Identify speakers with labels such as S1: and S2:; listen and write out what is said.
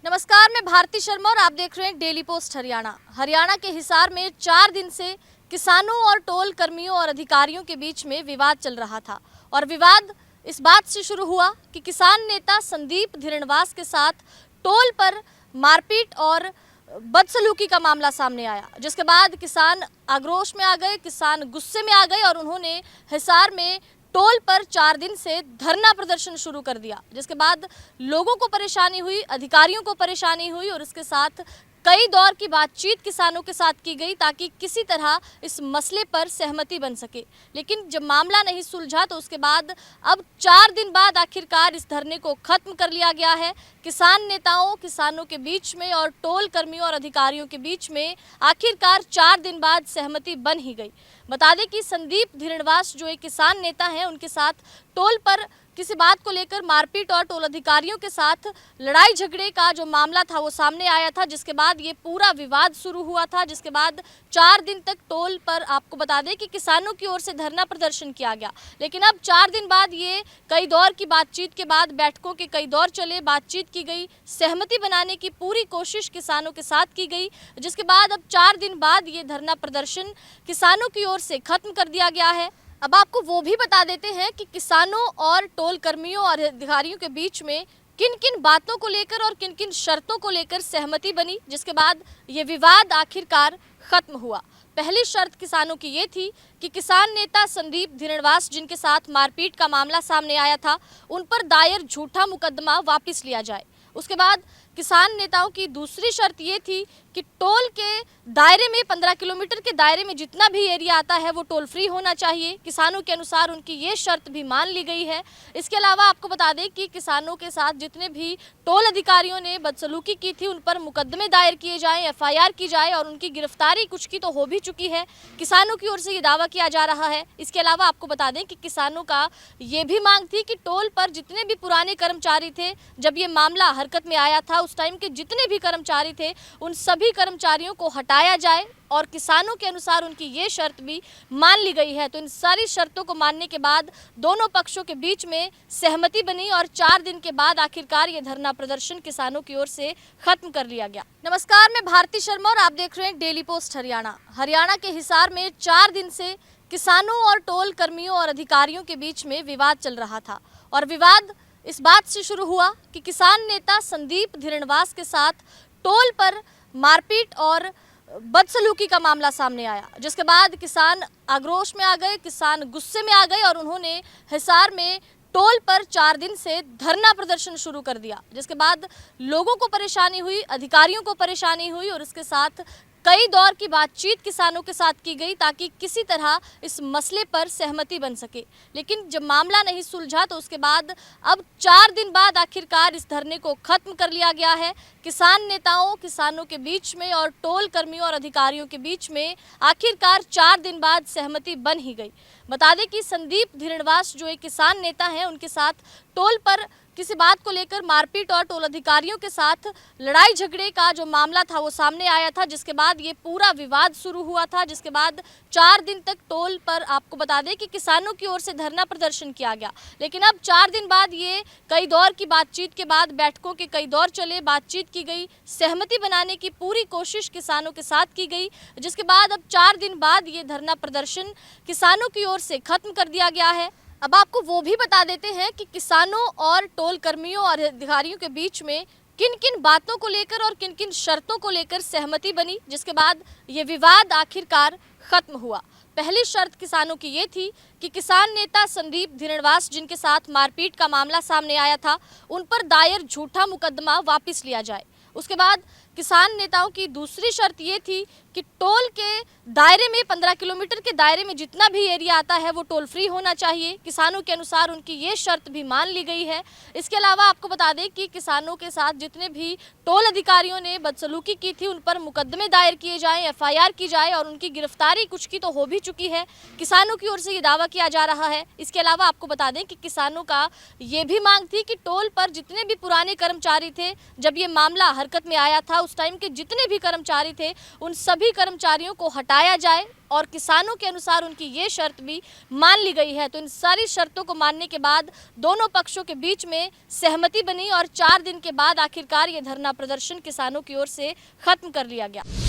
S1: नमस्कार, मैं भारती शर्मा और आप देख रहे हैं डेली पोस्ट हरियाणा। हरियाणा के हिसार में 4 दिन से किसानों और टोल कर्मियों और अधिकारियों के बीच में विवाद चल रहा था और विवाद इस बात से शुरू हुआ कि किसान नेता संदीप धिरणवास के साथ टोल पर मारपीट और बदसलूकी का मामला सामने आया, जिसके बाद किसान आक्रोश में आ गए, किसान गुस्से में आ गए और उन्होंने हिसार में टोल पर 4 दिन से धरना प्रदर्शन शुरू कर दिया, जिसके बाद लोगों को परेशानी हुई, अधिकारियों को परेशानी हुई और इसके साथ कई दौर की बातचीत किसानों के साथ की गई ताकि किसी तरह इस मसले पर सहमति बन सके। लेकिन जब मामला नहीं सुलझा तो उसके बाद अब 4 दिन बाद आखिरकार इस धरने को खत्म कर लिया गया है। किसान नेताओं, किसानों के बीच में और टोल कर्मियों और अधिकारियों के बीच में आखिरकार 4 दिन बाद सहमति बन ही गई। बता दें कि संदीप धिरणवास जो एक किसान नेता हैं, उनके साथ टोल पर किसी बात को लेकर मारपीट और टोल अधिकारियों के साथ लड़ाई झगड़े का जो मामला था वो सामने आया था, जिसके बाद ये पूरा विवाद शुरू हुआ था, जिसके बाद 4 दिन तक टोल पर आपको बता दें कि किसानों की ओर से धरना प्रदर्शन किया गया। लेकिन अब 4 दिन बाद ये कई दौर की बातचीत के बाद, बैठकों के कई दौर चले, बातचीत की गई, सहमति बनाने की पूरी कोशिश किसानों के साथ की गई, जिसके बाद अब 4 दिन बाद ये धरना प्रदर्शन किसानों की ओर से खत्म कर दिया गया है। अब आपको वो भी बता देते हैं कि किसानों और टोल कर्मियों और अधिकारियों के बीच में किन किन बातों को लेकर और किन किन शर्तों को लेकर सहमति बनी, जिसके बाद ये विवाद आखिरकार खत्म हुआ। पहली शर्त किसानों की ये थी कि किसान नेता संदीप धिरणवास, जिनके साथ मारपीट का मामला सामने आया था, उन पर दायर झूठा मुकदमा वापस लिया जाए। उसके बाद किसान नेताओं की दूसरी शर्त ये थी कि टोल के दायरे में 15 किलोमीटर के दायरे में जितना भी एरिया आता है वो टोल फ्री होना चाहिए। किसानों के अनुसार उनकी ये शर्त भी मान ली गई है। इसके अलावा आपको बता दें कि किसानों के साथ जितने भी टोल अधिकारियों ने बदसलूकी की थी उन पर मुकदमे दायर किए जाएं, FIR की जाए और उनकी गिरफ्तारी कुछ की तो हो भी चुकी है। किसानों की ओर से ये दावा किया जा रहा है। इसके अलावा आपको बता दें कि किसानों का ये भी मांग थी कि टोल पर जितने भी पुराने कर्मचारी थे, जब ये मामला हरकत में आया था उस टाइम के जितने भी कर्मचारी थे, उन सभी कर्मचारियों को हटाया जाए और किसानों के अनुसार उनकी ये शर्त भी मान ली गई है। तो इन सारी शर्तों को मानने के बाद दोनों पक्षों के बीच में सहमति बनी और 4 दिन के बाद आखिरकार ये धरना प्रदर्शन किसानों की ओर से खत्म कर लिया गया। नमस्कार, मैं भारती शर्मा और आप देख रहे हैं डेली पोस्ट हरियाणा। हरियाणा के हिसार में 4 दिन से किसानों और टोल कर्मियों और अधिकारियों के बीच में विवाद चल रहा था और विवाद इस बात से शुरू हुआ कि किसान नेता संदीप धिरणवास के साथ टोल पर मारपीट और बदसलूकी का मामला सामने आया, जिसके बाद किसान आक्रोश में आ गए, किसान गुस्से में आ गए और उन्होंने हिसार में टोल पर 4 दिन से धरना प्रदर्शन शुरू कर दिया, जिसके बाद लोगों को परेशानी हुई, अधिकारियों को परेशानी हुई और इसके साथ कई दौर की बातचीत किसानों के साथ की गई ताकि किसी तरह इस मसले पर सहमति बन सके। लेकिन जब मामला नहीं सुलझा तो उसके बाद अब 4 दिन बाद आखिरकार इस धरने को खत्म कर लिया गया है। किसान नेताओं, किसानों के बीच में और टोल कर्मियों और अधिकारियों के बीच में आखिरकार 4 दिन बाद सहमति बन ही गई। बता दें कि संदीप धिरणवास जो एक किसान नेता हैं, उनके साथ टोल पर किसी बात को लेकर मारपीट और टोल अधिकारियों के साथ लड़ाई झगड़े का जो मामला था वो सामने आया था, जिसके बाद ये पूरा विवाद शुरू हुआ था, जिसके बाद 4 दिन तक टोल पर आपको बता दें कि किसानों की ओर से धरना प्रदर्शन किया गया। लेकिन अब 4 दिन बाद ये कई दौर की बातचीत के बाद, बैठकों के कई दौर चले, बातचीत की गई, सहमति बनाने की पूरी कोशिश किसानों के साथ की गई, जिसके बाद अब 4 दिन बाद ये धरना प्रदर्शन किसानों की ओर से खत्म कर दिया गया है। अब आपको वो भी बता देते हैं कि किसानों और टोल कर्मियों और अधिकारियों के बीच में किन किन बातों को लेकर और किन किन शर्तों को लेकर सहमति बनी, जिसके बाद ये विवाद आखिरकार खत्म हुआ। पहली शर्त किसानों की ये थी कि किसान नेता संदीप धिरणवास, जिनके साथ मारपीट का मामला सामने आया था, उन पर दायर झूठा मुकदमा वापस लिया जाए। उसके बाद किसान नेताओं की दूसरी शर्त ये थी कि टोल के दायरे में 15 किलोमीटर के दायरे में जितना भी एरिया आता है वो टोल फ्री होना चाहिए। किसानों के अनुसार उनकी ये शर्त भी मान ली गई है। इसके अलावा आपको बता दें कि किसानों के साथ जितने भी टोल अधिकारियों ने बदसलूकी की थी उन पर मुकदमे दायर किए जाएं, FIR की जाए और उनकी गिरफ्तारी कुछ की तो हो भी चुकी है। किसानों की ओर से ये दावा किया जा रहा है। इसके अलावा आपको बता दें कि किसानों का ये भी मांग थी कि टोल पर जितने भी पुराने कर्मचारी थे, जब ये मामला हरकत में आया था उस टाइम के जितने भी कर्मचारी थे उन सभी कर्मचारियों को हटाया जाए और किसानों के अनुसार उनकी ये शर्त भी मान ली गई है। तो इन सारी शर्तों को मानने के बाद दोनों पक्षों के बीच में सहमति बनी और 4 दिन के बाद आखिरकार ये धरना प्रदर्शन किसानों की ओर से खत्म कर लिया गया।